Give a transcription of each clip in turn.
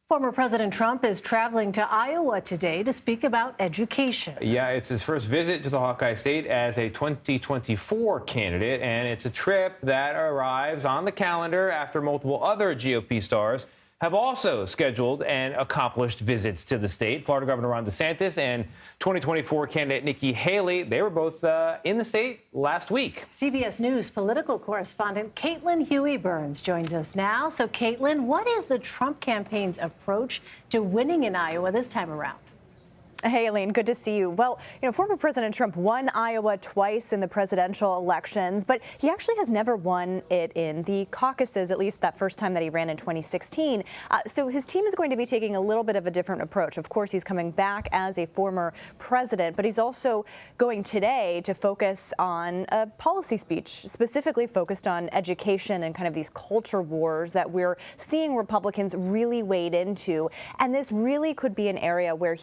Former President Trump is traveling to Iowa today to speak about education. Yeah, it's his first visit to the Hawkeye State as a 2024 candidate, and it's a trip that arrives on the calendar after multiple other GOP stars have also scheduled and accomplished visits to the state. Florida Governor Ron DeSantis and 2024 candidate Nikki Haley, they were both in the state last week. CBS News political correspondent Caitlin Huey-Burns joins us now. So, Caitlin, what is the Trump campaign's approach to winning in Iowa this time around? Hey, Elaine, good to see you. Well, former President Trump won Iowa twice in the presidential elections, but he actually has never won it in the caucuses, at least that first time that he ran in 2016. So his team is going to be taking a little bit of a different approach. Of course, he's coming back as a former president, but he's also going today to focus on a policy speech, specifically focused on education and kind of these culture wars that we're seeing Republicans really wade into. And this really could be an area where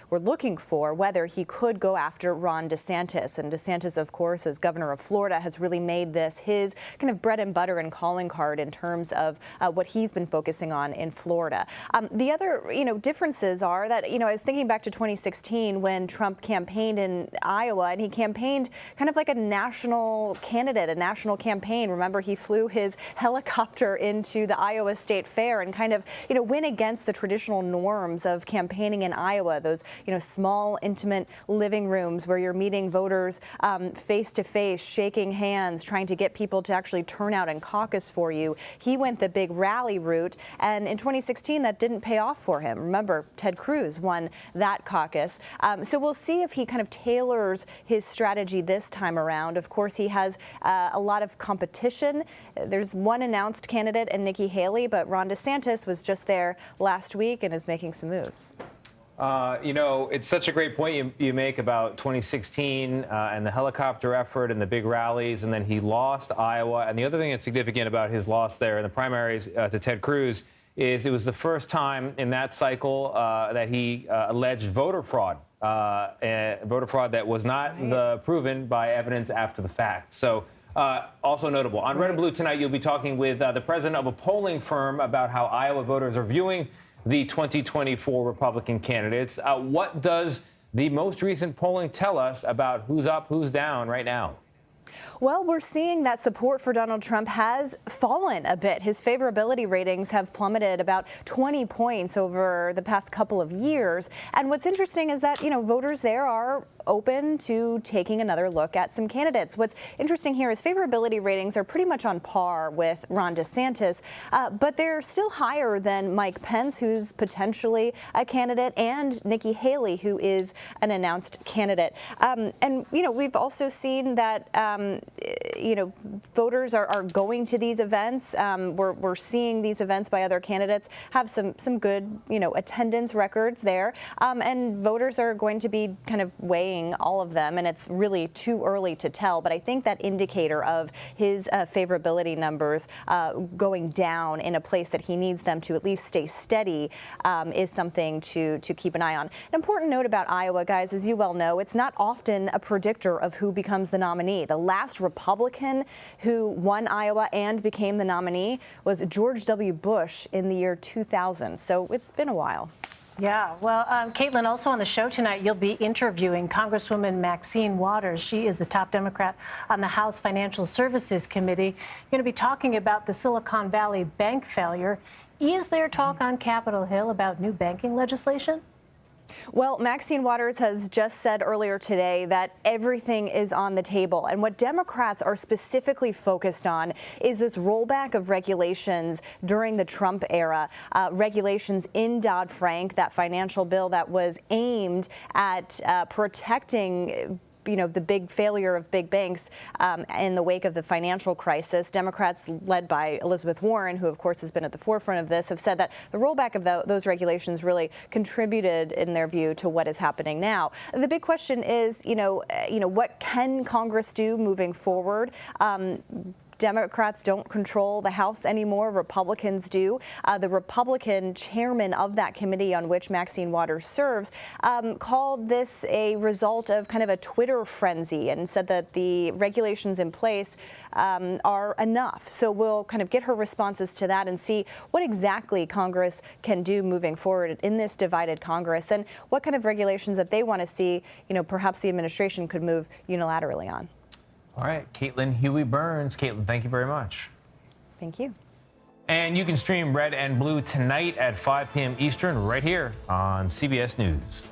we're looking for whether he could go after Ron DeSantis. And DeSantis, of course, as governor of Florida, has really made this his kind of bread and butter and calling card in terms of what he's been focusing on in Florida. The other, differences are that, I was thinking back to 2016 when Trump campaigned in Iowa, and he campaigned kind of like a national candidate, a national campaign. Remember, he flew his helicopter into the Iowa State Fair and kind of, went against the traditional norms of campaigning in Iowa. Those, small, intimate living rooms where you're meeting voters face to face, shaking hands, trying to get people to actually turn out and caucus for you. He went the big rally route, and in 2016, that didn't pay off for him. Remember, Ted Cruz won that caucus. So we'll see if he kind of tailors his strategy this time around. Of course, he has a lot of competition. There's one announced candidate in Nikki Haley, but Ron DeSantis was just there last week and is making some moves. It's such a great point you make about 2016 and the helicopter effort and the big rallies, and then he lost Iowa. And the other thing that's significant about his loss there in the primaries to Ted Cruz is it was the first time in that cycle that he alleged voter fraud that was not proven by evidence after the fact. So also notable. On Red and Blue tonight, you'll be talking with the president of a polling firm about how Iowa voters are viewing the 2024 Republican candidates. What does the most recent polling tell us about who's up, who's down right now? Well, we're seeing that support for Donald Trump has fallen a bit. His favorability ratings have plummeted about 20 points over the past couple of years. And what's interesting is that, voters there are open to taking another look at some candidates. What's interesting here is favorability ratings are pretty much on par with Ron DeSantis, but they're still higher than Mike Pence, who's potentially a candidate, and Nikki Haley, who is an announced candidate. And we've also seen that voters are going to these events. We're seeing these events by other candidates have some good, attendance records there. And voters are going to be kind of weighing all of them, and it's really too early to tell. But I think that indicator of his favorability numbers going down in a place that he needs them to at least stay steady is something to keep an eye on. An important note about Iowa, guys, as you well know, it's not often a predictor of who becomes the nominee. The last Republican who won Iowa and became the nominee was George W. Bush in the year 2000. So it's been a while. Yeah, well, Caitlin, also on the show tonight, you'll be interviewing Congresswoman Maxine Waters. She is the top Democrat on the House Financial Services Committee. You're going to be talking about the Silicon Valley bank failure. Is there talk on Capitol Hill about new banking legislation? Well, Maxine Waters has just said earlier today that everything is on the table. And what Democrats are specifically focused on is this rollback of regulations during the Trump era, regulations in Dodd-Frank, that financial bill that was aimed at protecting the big failure of big banks in the wake of the financial crisis. Democrats, led by Elizabeth Warren, who of course has been at the forefront of this, have said that the rollback of those regulations really contributed, in their view, to what is happening now. The big question is, what can Congress do moving forward? Democrats don't control the House anymore. Republicans do. The Republican chairman of that committee on which Maxine Waters serves called this a result of kind of a Twitter frenzy and said that the regulations in place are enough. So we'll kind of get her responses to that and see what exactly Congress can do moving forward in this divided Congress and what kind of regulations that they want to see, perhaps the administration could move unilaterally on. All right, Caitlin Huey-Burns. Caitlin, thank you very much. Thank you. And you can stream Red and Blue tonight at 5 p.m. Eastern right here on CBS News.